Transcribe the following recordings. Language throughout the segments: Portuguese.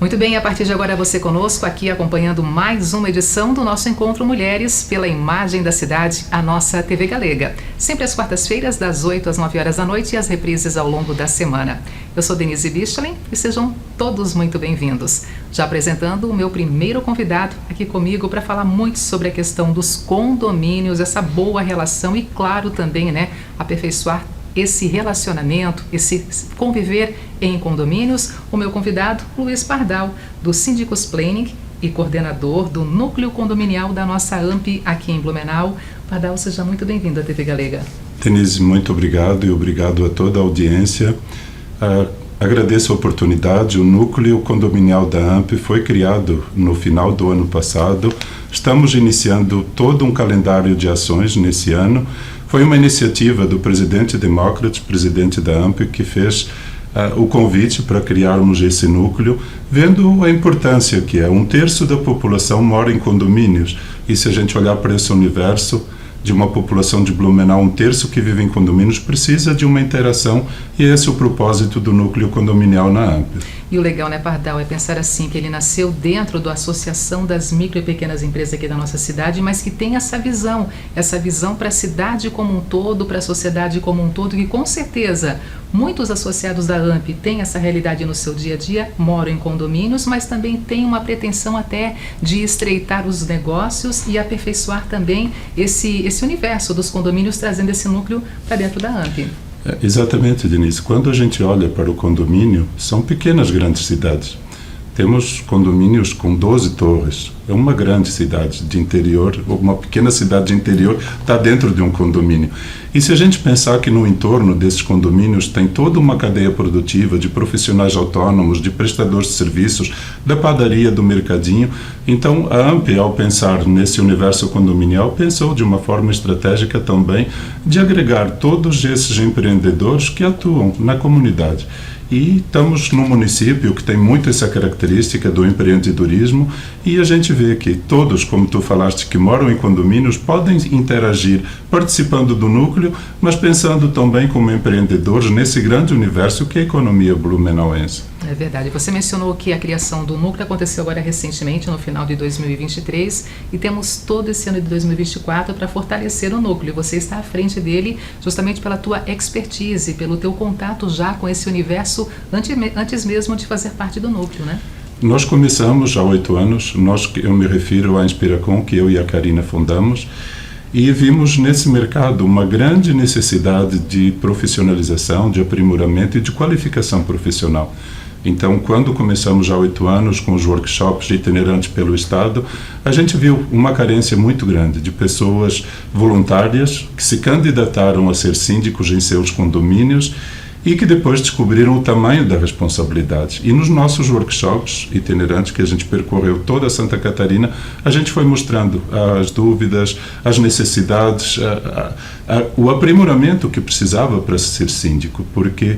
Muito bem, a partir de agora você conosco aqui acompanhando mais uma edição do nosso Encontro Mulheres pela Imagem da Cidade, a nossa TV Galega. Sempre às quartas-feiras, das 8 às 9 horas da noite e as reprises ao longo da semana. Eu sou Denise Bichlin e sejam todos muito bem-vindos. Já apresentando o meu primeiro convidado aqui comigo para falar muito sobre a questão dos condomínios, essa boa relação e, claro, também, aperfeiçoar esse relacionamento, esse conviver em condomínios. O meu convidado, Luiz Pardal, do Síndicos Planning e coordenador do Núcleo Condominial da nossa AMP aqui em Blumenau. Pardal, seja muito bem-vindo à TV Galega. Denise, muito obrigado e obrigado a toda a audiência. Agradeço a oportunidade. O Núcleo Condominial da AMP foi criado no final do ano passado. Estamos iniciando todo um calendário de ações nesse ano. Foi uma iniciativa do presidente Demócratas, presidente da AMP, que fez o convite para criarmos esse núcleo, vendo a importância que é. 1/3 da população mora em condomínios, e se a gente olhar para esse universo de uma população de Blumenau, 1/3 que vive em condomínios precisa de uma interação, e esse é o propósito do núcleo condominial na AMP. E o legal, Pardal, é pensar assim, que ele nasceu dentro da Associação das Micro e Pequenas Empresas aqui da nossa cidade, mas que tem essa visão para a cidade como um todo, para a sociedade como um todo, que com certeza muitos associados da AMP têm essa realidade no seu dia a dia, moram em condomínios, mas também tem uma pretensão até de estreitar os negócios e aperfeiçoar também esse universo dos condomínios, trazendo esse núcleo para dentro da AMP. Exatamente, Denise. Quando a gente olha para o condomínio, são pequenas grandes cidades. Temos condomínios com 12 torres. É uma grande cidade de interior, ou uma pequena cidade de interior está dentro de um condomínio. E se a gente pensar que no entorno desses condomínios tem toda uma cadeia produtiva de profissionais autônomos, de prestadores de serviços, da padaria, do mercadinho, então a AMP, ao pensar nesse universo condominial, pensou de uma forma estratégica também de agregar todos esses empreendedores que atuam na comunidade. E estamos num município que tem muito essa característica do empreendedorismo, e a gente vê que todos, como tu falaste, que moram em condomínios, podem interagir participando do núcleo, mas pensando também como empreendedores nesse grande universo que é a economia blumenauense. É verdade. Você mencionou que a criação do núcleo aconteceu agora recentemente, no final de 2023, e temos todo esse ano de 2024 para fortalecer o núcleo. Você está à frente dele justamente pela tua expertise, pelo teu contato já com esse universo antes mesmo de fazer parte do núcleo, né? Nós começamos há 8 anos, eu me refiro à Inspiracom, que eu e a Karina fundamos, e vimos nesse mercado uma grande necessidade de profissionalização, de aprimoramento e de qualificação profissional. Então, quando começamos há 8 anos com os workshops itinerantes pelo Estado, a gente viu uma carência muito grande de pessoas voluntárias que se candidataram a ser síndicos em seus condomínios e que depois descobriram o tamanho da responsabilidade. E nos nossos workshops itinerantes, que a gente percorreu toda Santa Catarina, a gente foi mostrando as dúvidas, as necessidades, o aprimoramento que precisava para ser síndico, porque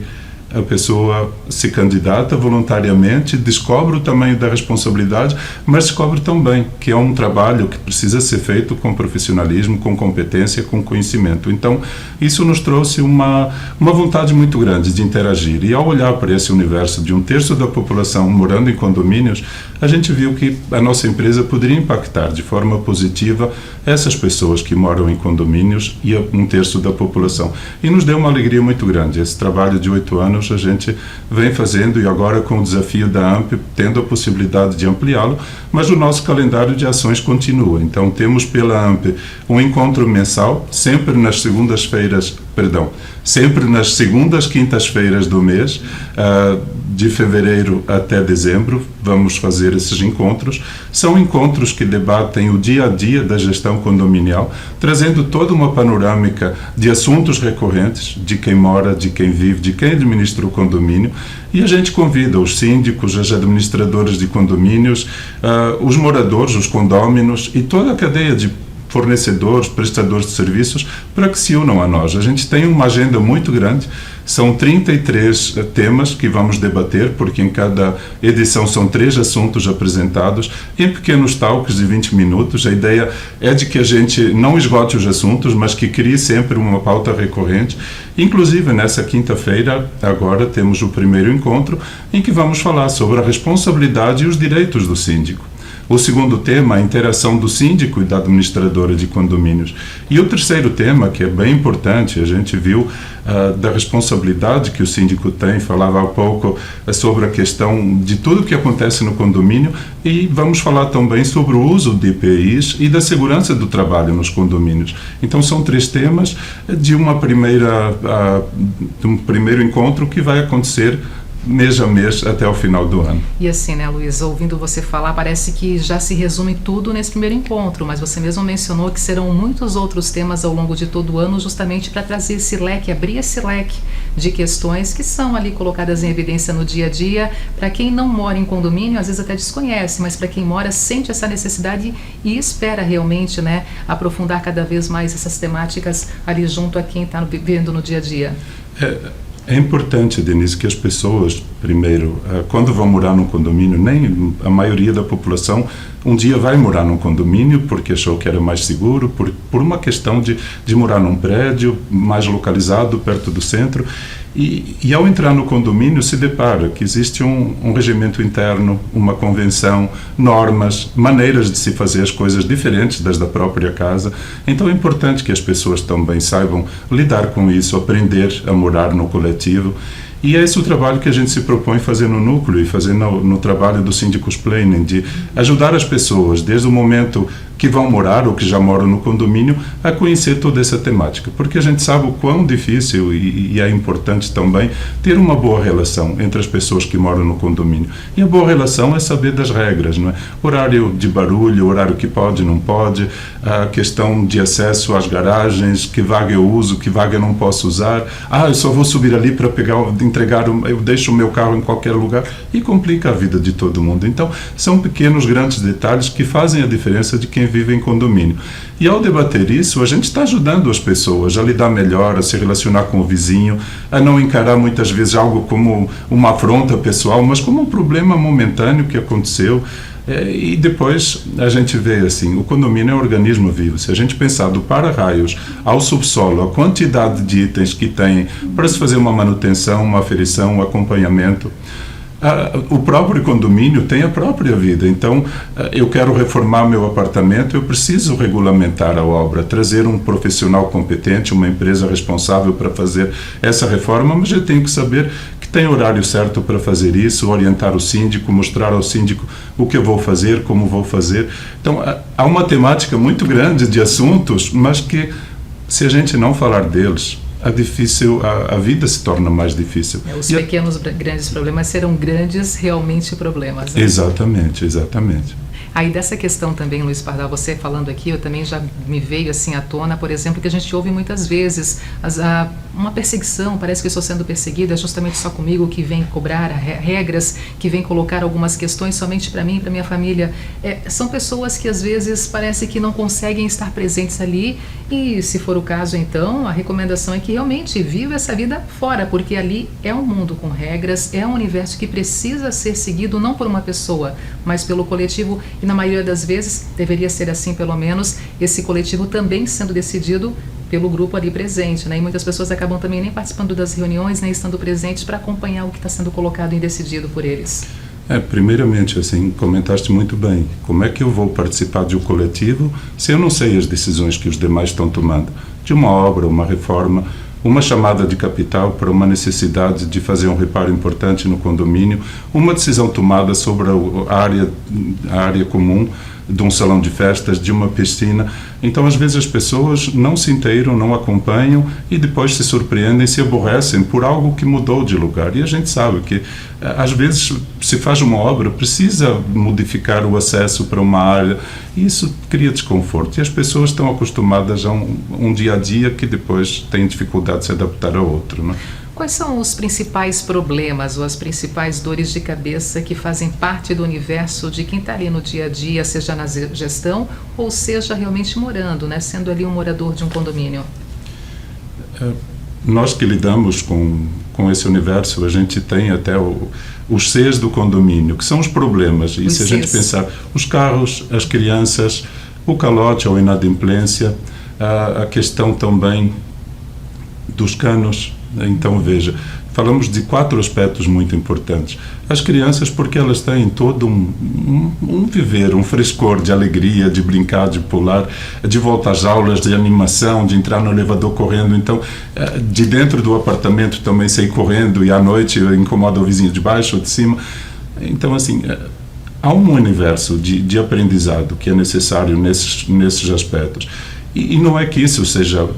a pessoa se candidata voluntariamente, descobre o tamanho da responsabilidade, mas descobre também que é um trabalho que precisa ser feito com profissionalismo, com competência, com conhecimento. Então, isso nos trouxe uma vontade muito grande de interagir. E ao olhar para esse universo de 1/3 da população morando em condomínios, a gente viu que a nossa empresa poderia impactar de forma positiva essas pessoas que moram em condomínios e 1/3 da população. E nos deu uma alegria muito grande. Esse trabalho de 8 anos a gente vem fazendo, e agora com o desafio da AMP, tendo a possibilidade de ampliá-lo, mas o nosso calendário de ações continua. Então temos pela AMP um encontro mensal, sempre nas segundas quintas-feiras do mês, de fevereiro até dezembro, vamos fazer esses encontros. São encontros que debatem o dia a dia da gestão condominial, trazendo toda uma panorâmica de assuntos recorrentes, de quem mora, de quem vive, de quem administra o condomínio, e a gente convida os síndicos, os administradores de condomínios, os moradores, os condôminos e toda a cadeia de fornecedores, prestadores de serviços, para que se unam a nós. A gente tem uma agenda muito grande, são 33 temas que vamos debater, porque em cada edição são 3 assuntos apresentados em pequenos talks de 20 minutos. A ideia é de que a gente não esgote os assuntos, mas que crie sempre uma pauta recorrente. Inclusive, nessa quinta-feira, agora, temos o primeiro encontro em que vamos falar sobre a responsabilidade e os direitos do síndico. O segundo tema, a interação do síndico e da administradora de condomínios. E o terceiro tema, que é bem importante, a gente viu da responsabilidade que o síndico tem, falava há pouco sobre a questão de tudo que acontece no condomínio, e vamos falar também sobre o uso de EPIs e da segurança do trabalho nos condomínios. Então são 3 temas de um primeiro encontro que vai acontecer mês a mês até o final do ano. E assim, né, Luiz, ouvindo você falar, parece que já se resume tudo nesse primeiro encontro, mas você mesmo mencionou que serão muitos outros temas ao longo de todo o ano, justamente para trazer esse leque, abrir esse leque de questões que são ali colocadas em evidência no dia a dia. Para quem não mora em condomínio, às vezes até desconhece, mas para quem mora, sente essa necessidade e espera realmente, né, aprofundar cada vez mais essas temáticas ali junto a quem está vivendo no dia a dia. É importante, Denise, que as pessoas, primeiro, quando vão morar num condomínio, nem a maioria da população um dia vai morar num condomínio porque achou que era mais seguro, por uma questão de morar num prédio mais localizado, perto do centro. E ao entrar no condomínio se depara que existe um regimento interno, uma convenção, normas, maneiras de se fazer as coisas diferentes das da própria casa. Então é importante que as pessoas também saibam lidar com isso, aprender a morar no coletivo. E é esse o trabalho que a gente se propõe fazer no núcleo e fazer no trabalho do Síndicos Planning, de ajudar as pessoas, desde o momento que vão morar ou que já moram no condomínio, a conhecer toda essa temática. Porque a gente sabe o quão difícil e é importante também ter uma boa relação entre as pessoas que moram no condomínio. E a boa relação é saber das regras, não é? Horário de barulho, horário que pode, não pode, a questão de acesso às garagens, que vaga eu uso, que vaga eu não posso usar. Eu só vou subir ali para eu deixo o meu carro em qualquer lugar, e complica a vida de todo mundo. Então, são pequenos, grandes detalhes que fazem a diferença de quem vive em condomínio. E ao debater isso, a gente está ajudando as pessoas a lidar melhor, a se relacionar com o vizinho, a não encarar muitas vezes algo como uma afronta pessoal, mas como um problema momentâneo que aconteceu. E depois a gente vê assim, o condomínio é um organismo vivo. Se a gente pensar do para-raios ao subsolo, a quantidade de itens que tem para se fazer uma manutenção, uma aferição, um acompanhamento, o próprio condomínio tem a própria vida. Então, eu quero reformar meu apartamento, eu preciso regulamentar a obra, trazer um profissional competente, uma empresa responsável para fazer essa reforma, mas eu tenho que saber que tem horário certo para fazer isso, orientar o síndico, mostrar ao síndico o que eu vou fazer, como vou fazer. Então, há uma temática muito grande de assuntos, mas que, se a gente não falar deles, a vida se torna mais difícil. Os pequenos, grandes problemas serão grandes, realmente, problemas. Né? Exatamente, exatamente. Aí dessa questão também, Luiz Pardal, você falando aqui, eu também já me veio assim à tona, por exemplo, que a gente ouve muitas vezes uma perseguição, parece que eu estou sendo perseguida, é justamente só comigo, que vem cobrar regras, que vem colocar algumas questões somente para mim, para minha família. São pessoas que às vezes parece que não conseguem estar presentes ali, e se for o caso, então, a recomendação é que realmente viva essa vida fora, porque ali é um mundo com regras, é um universo que precisa ser seguido não por uma pessoa, mas pelo coletivo. E na maioria das vezes deveria ser assim, pelo menos, esse coletivo também sendo decidido pelo grupo ali presente, né? E muitas pessoas acabam também nem participando das reuniões, nem estando presentes para acompanhar o que está sendo colocado e decidido por eles. Primeiramente, assim, comentaste muito bem. Como é que eu vou participar de um coletivo se eu não sei as decisões que os demais estão tomando? De uma obra, uma reforma, uma chamada de capital para uma necessidade de fazer um reparo importante no condomínio, uma decisão tomada sobre a área comum de um salão de festas, de uma piscina. Então, às vezes, as pessoas não se inteiram, não acompanham e depois se surpreendem, se aborrecem por algo que mudou de lugar. E a gente sabe que, às vezes, se faz uma obra, precisa modificar o acesso para uma área, e isso cria desconforto. E as pessoas estão acostumadas a um dia a dia que depois têm dificuldade de se adaptar a outro, não é? Quais são os principais problemas ou as principais dores de cabeça que fazem parte do universo de quem está ali no dia a dia, seja na gestão ou seja realmente morando, né, sendo ali um morador de um condomínio? Nós que lidamos com esse universo, a gente tem até os Cs do condomínio, que são os problemas. E se a gente pensar, os carros, as crianças, o calote ou a inadimplência, a questão também dos canos. Então, veja, falamos de 4 aspectos muito importantes. As crianças, porque elas têm todo um viver, um frescor de alegria, de brincar, de pular, de volta às aulas, de animação, de entrar no elevador correndo. Então, de dentro do apartamento também sair correndo e à noite incomoda o vizinho de baixo ou de cima. Então, assim, há um universo de aprendizado que é necessário nesses aspectos. E não é que isso seja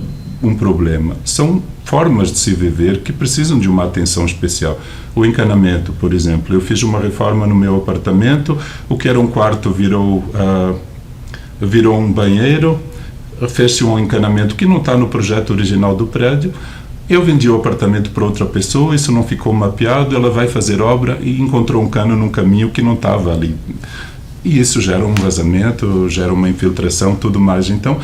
um problema. São formas de se viver que precisam de uma atenção especial. O encanamento, por exemplo. Eu fiz uma reforma no meu apartamento, o que era um quarto virou um banheiro, fez-se um encanamento que não está no projeto original do prédio. Eu vendi o apartamento para outra pessoa, isso não ficou mapeado, ela vai fazer obra e encontrou um cano num caminho que não estava ali. E isso gera um vazamento, gera uma infiltração, tudo mais. Então,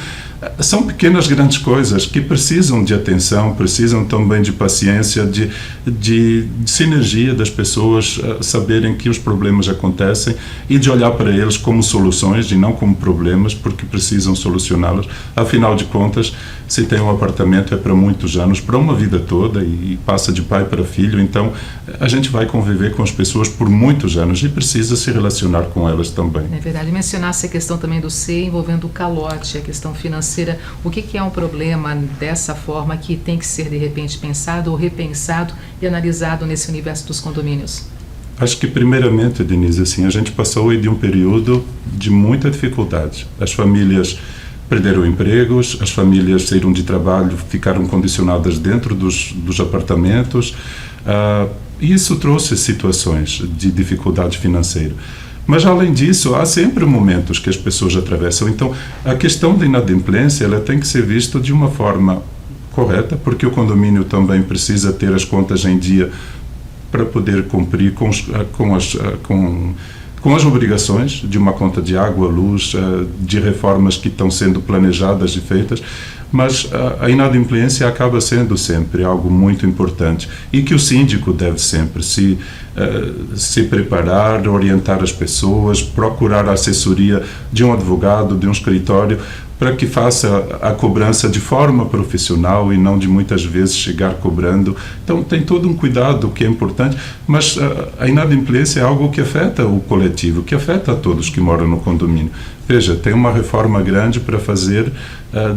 são pequenas, grandes coisas que precisam de atenção, precisam também de paciência, de sinergia das pessoas saberem que os problemas acontecem e de olhar para eles como soluções e não como problemas, porque precisam solucioná-los. Afinal de contas, se tem um apartamento é para muitos anos, para uma vida toda e passa de pai para filho. Então, a gente vai conviver com as pessoas por muitos anos e precisa se relacionar com elas também. É verdade. Mencionasse a questão também do C envolvendo o calote, a questão financeira. O que é um problema dessa forma que tem que ser de repente pensado ou repensado e analisado nesse universo dos condomínios? Acho que primeiramente, Denise, assim, a gente passou de um período de muita dificuldade. As famílias perderam empregos, as famílias saíram de trabalho, ficaram condicionadas dentro dos apartamentos. Isso trouxe situações de dificuldade financeira. Mas, além disso, há sempre momentos que as pessoas atravessam. Então, a questão da inadimplência ela tem que ser vista de uma forma correta, porque o condomínio também precisa ter as contas em dia para poder cumprir com as obrigações de uma conta de água, luz, de reformas que estão sendo planejadas e feitas. Mas a inadimplência acaba sendo sempre algo muito importante e que o síndico deve sempre se preparar, orientar as pessoas, procurar a assessoria de um advogado, de um escritório, para que faça a cobrança de forma profissional e não de muitas vezes chegar cobrando. Então tem todo um cuidado que é importante, mas a inadimplência é algo que afeta o coletivo, que afeta a todos que moram no condomínio. Veja, tem uma reforma grande para fazer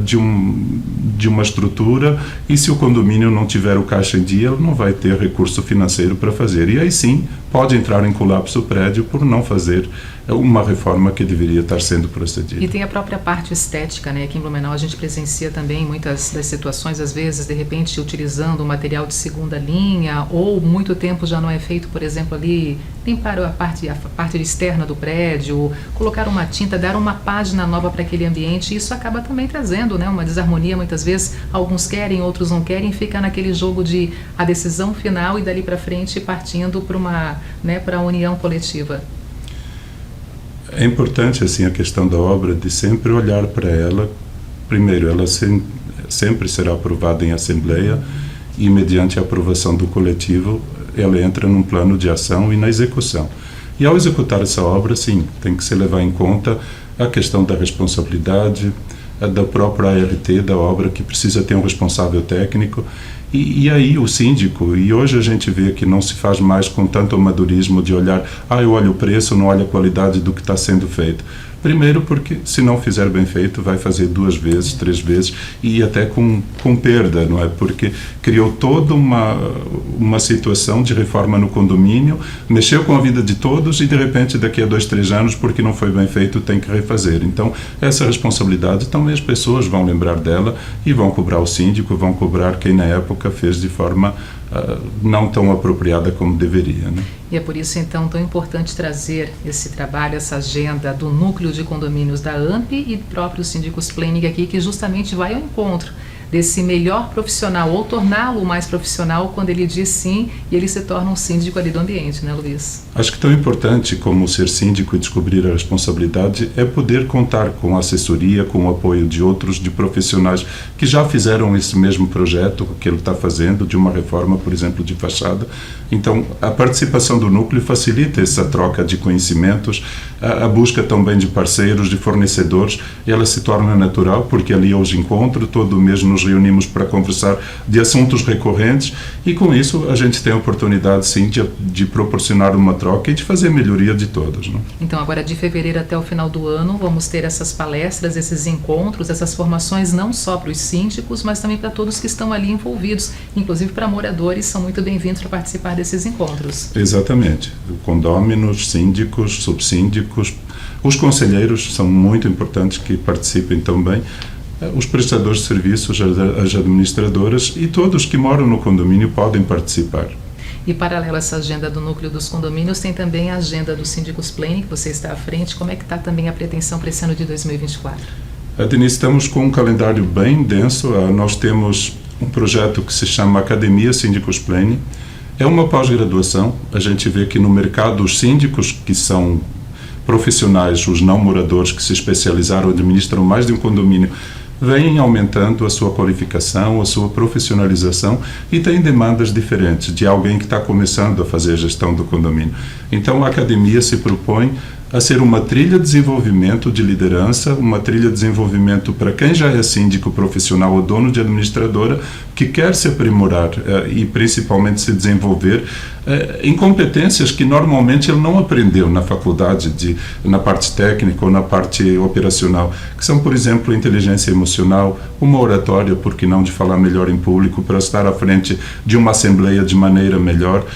de uma estrutura e se o condomínio não tiver o caixa em dia, ele não vai ter recurso financeiro para fazer. E aí sim, pode entrar em colapso o prédio por não fazer uma reforma que deveria estar sendo procedida. E tem a própria parte estética, né? Aqui em Blumenau a gente presencia também muitas das situações, às vezes, de repente, utilizando um material de segunda linha ou muito tempo já não é feito, por exemplo, ali, limpar a parte externa do prédio, colocar uma tinta, dar uma página nova para aquele ambiente. E isso acaba também trazendo, né, uma desarmonia, muitas vezes. Alguns querem, outros não querem, fica naquele jogo de a decisão final e dali para frente partindo para a união coletiva. É importante assim a questão da obra de sempre olhar para ela. Primeiro, ela sempre será aprovada em assembleia e mediante a aprovação do coletivo ela entra num plano de ação e na execução. E ao executar essa obra, sim, tem que se levar em conta a questão da responsabilidade, da própria ART da obra, que precisa ter um responsável técnico. E aí o síndico, e hoje a gente vê que não se faz mais com tanto amadorismo de olhar, eu olho o preço, não olho a qualidade do que está sendo feito. Primeiro porque, se não fizer bem feito, vai fazer 2 vezes, 3 vezes, e até com perda, não é? Porque criou toda uma situação de reforma no condomínio, mexeu com a vida de todos e, de repente, daqui a 2, 3 anos, porque não foi bem feito, tem que refazer. Então, essa responsabilidade também as pessoas vão lembrar dela e vão cobrar o síndico, vão cobrar quem na época fez de forma não tão apropriada como deveria, né? E é por isso, então, tão importante trazer esse trabalho, essa agenda do núcleo de condomínios da AMP e próprios síndicos Planning aqui, que justamente vai ao encontro desse melhor profissional ou torná-lo mais profissional quando ele diz sim e ele se torna um síndico ali do ambiente, né, Luiz? Acho que tão importante como ser síndico e descobrir a responsabilidade é poder contar com a assessoria, com o apoio de outros, de profissionais que já fizeram esse mesmo projeto que ele está fazendo, de uma reforma, por exemplo, de fachada. Então, a participação do núcleo facilita essa troca de conhecimentos, a busca também de parceiros, de fornecedores, ela se torna natural, porque ali eu os encontro, todo mês nos reunimos para conversar de assuntos recorrentes e com isso a gente tem a oportunidade, sim, de proporcionar uma troca e de fazer a melhoria de todos, não? Então, agora de fevereiro até o final do ano, vamos ter essas palestras, esses encontros, essas formações não só para os síndicos, mas também para todos que estão ali envolvidos, inclusive para moradores, são muito bem-vindos para participar desses encontros. Exatamente. Condôminos, síndicos, subsíndicos, os conselheiros são muito importantes que participem também, os prestadores de serviços, as administradoras e todos que moram no condomínio podem participar. E paralelo a essa agenda do núcleo dos condomínios, tem também a agenda dos síndicos pleno, que você está à frente. Como é que está também a pretensão para esse ano de 2024? Denise, estamos com um calendário bem denso. Nós temos um projeto que se chama Academia Síndicos Pleno. É uma pós-graduação. A gente vê que no mercado os síndicos que são profissionais, os não moradores que se especializaram, administram mais de um condomínio, vêm aumentando a sua qualificação, a sua profissionalização e têm demandas diferentes de alguém que está começando a fazer a gestão do condomínio. Então, a academia se propõe a ser uma trilha de desenvolvimento de liderança, uma trilha de desenvolvimento para quem já é síndico profissional ou dono de administradora, que quer se aprimorar e principalmente se desenvolver em competências que normalmente ele não aprendeu na faculdade, na parte técnica ou na parte operacional, que são, por exemplo, inteligência emocional, uma oratória, por que não de falar melhor em público, para estar à frente de uma assembleia de maneira melhor,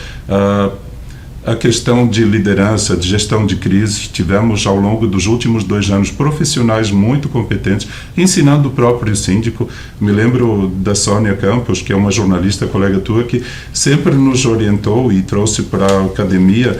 a questão de liderança, de gestão de crises. Tivemos ao longo dos últimos 2 anos profissionais muito competentes, ensinando o próprio síndico. Me lembro da Sônia Campos, que é uma jornalista, colega tua, que sempre nos orientou e trouxe para a academia,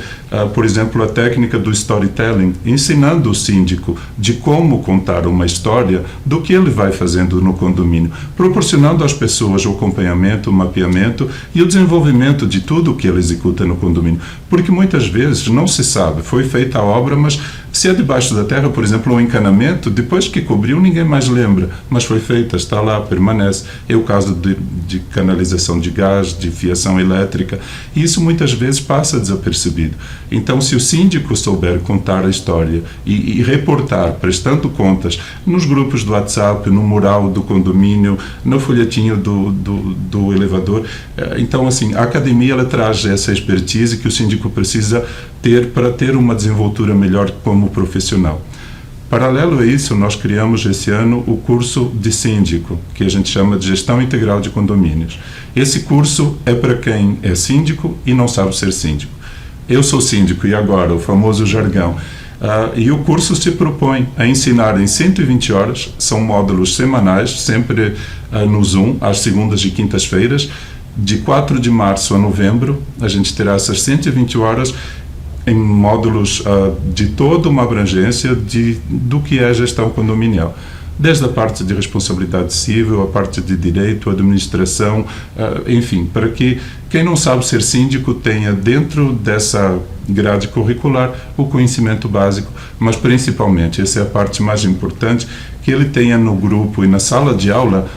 por exemplo, a técnica do storytelling, ensinando o síndico de como contar uma história do que ele vai fazendo no condomínio, proporcionando às pessoas o acompanhamento, o mapeamento e o desenvolvimento de tudo o que ele executa no condomínio. Porque muitas vezes não se sabe, foi feita a obra, mas se é debaixo da terra, por exemplo, um encanamento, depois que cobriu ninguém mais lembra, mas foi feita, está lá, permanece. É o caso de canalização de gás, de fiação elétrica, e isso muitas vezes passa desapercebido. Então, se o síndico souber contar a história e reportar, prestando contas nos grupos do WhatsApp, no mural do condomínio, no folhetinho do elevador, então, assim, a academia ela traz essa expertise que o síndico precisa ter para ter uma desenvoltura melhor como profissional. Paralelo a isso, nós criamos esse ano o curso de síndico, que a gente chama de Gestão Integral de Condomínios. Esse curso é para quem é síndico e não sabe ser síndico. Eu sou síndico e agora, o famoso jargão. E o curso se propõe a ensinar em 120 horas, são módulos semanais, sempre no Zoom, às segundas e quintas-feiras. De 4 de março a novembro, a gente terá essas 120 horas em módulos de toda uma abrangência do que é a gestão condominial. Desde a parte de responsabilidade civil, a parte de direito, administração, enfim, para que quem não sabe ser síndico tenha dentro dessa grade curricular o conhecimento básico, mas principalmente, essa é a parte mais importante, que ele tenha no grupo e na sala de aula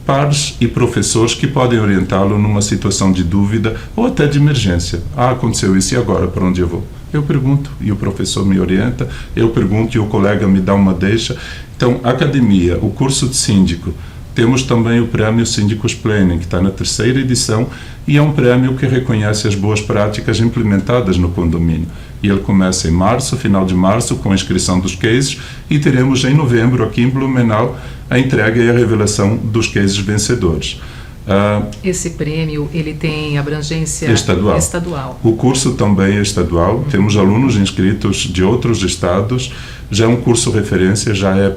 pares e professores que podem orientá-lo numa situação de dúvida ou até de emergência. Aconteceu isso e agora, para onde eu vou? Eu pergunto e o professor me orienta, eu pergunto e o colega me dá uma deixa. Então, a academia, o curso de síndico, temos também o Prêmio Síndicos Pleno, que está na 3ª edição, e é um prêmio que reconhece as boas práticas implementadas no condomínio. E ele começa em março, final de março, com a inscrição dos cases, e teremos em novembro, aqui em Blumenau, a entrega e a revelação dos cases vencedores. Esse prêmio, ele tem abrangência estadual. O curso também é estadual. Temos alunos inscritos de outros estados. Já é um curso referência, já é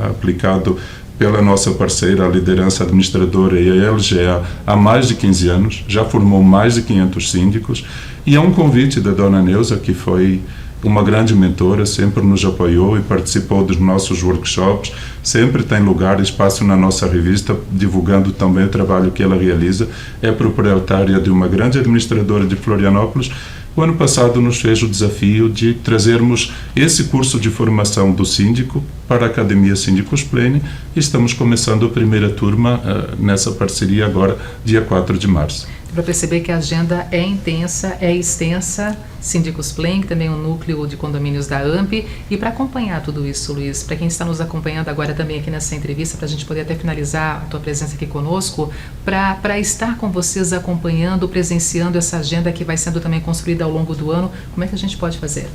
aplicado pela nossa parceira, a liderança administradora e a LGA, há mais de 15 anos. Já formou mais de 500 síndicos. E é um convite da dona Neuza, que foi uma grande mentora, sempre nos apoiou e participou dos nossos workshops, sempre tem lugar e espaço na nossa revista, divulgando também o trabalho que ela realiza. É proprietária de uma grande administradora de Florianópolis. O ano passado nos fez o desafio de trazermos esse curso de formação do síndico para a Academia Síndicos Plene e estamos começando a primeira turma nessa parceria agora, dia 4 de março. Para perceber que a agenda é intensa, é extensa, Síndicos Plene, também o núcleo de condomínios da AMP, e para acompanhar tudo isso, Luiz, para quem está nos acompanhando agora também aqui nessa entrevista, para a gente poder até finalizar a tua presença aqui conosco, para estar com vocês acompanhando, presenciando essa agenda que vai sendo também construída ao longo do ano, como é que a gente pode fazer?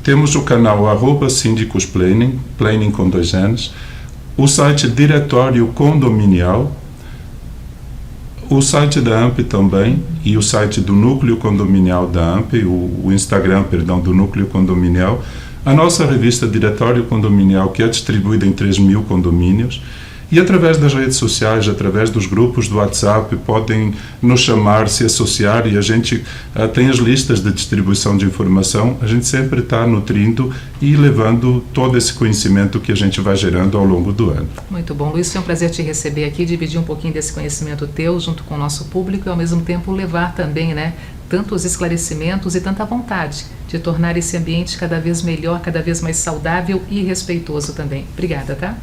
Temos o canal @Síndicos Plene, Plene com 2 N's, o site Diretório Condominial, o site da AMP também e o site do Núcleo Condominial da AMP, o Instagram, perdão, do Núcleo Condominial, a nossa revista Diretório Condominial, que é distribuída em 3.000 condomínios, e através das redes sociais, através dos grupos do WhatsApp, podem nos chamar, se associar, e a gente tem as listas de distribuição de informação. A gente sempre está nutrindo e levando todo esse conhecimento que a gente vai gerando ao longo do ano. Muito bom, Luiz, foi um prazer te receber aqui, dividir um pouquinho desse conhecimento teu junto com o nosso público e ao mesmo tempo levar também, tantos esclarecimentos e tanta vontade de tornar esse ambiente cada vez melhor, cada vez mais saudável e respeitoso também. Obrigada, tá?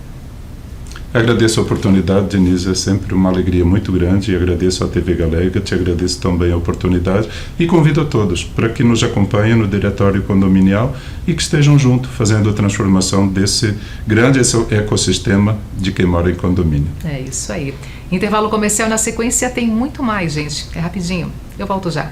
Agradeço a oportunidade, Denise, é sempre uma alegria muito grande, e agradeço à TV Galega, te agradeço também a oportunidade e convido a todos para que nos acompanhem no Diretório Condominial e que estejam juntos fazendo a transformação desse grande ecossistema de quem mora em condomínio. É isso aí. Intervalo comercial, na sequência tem muito mais, gente. É rapidinho. Eu volto já.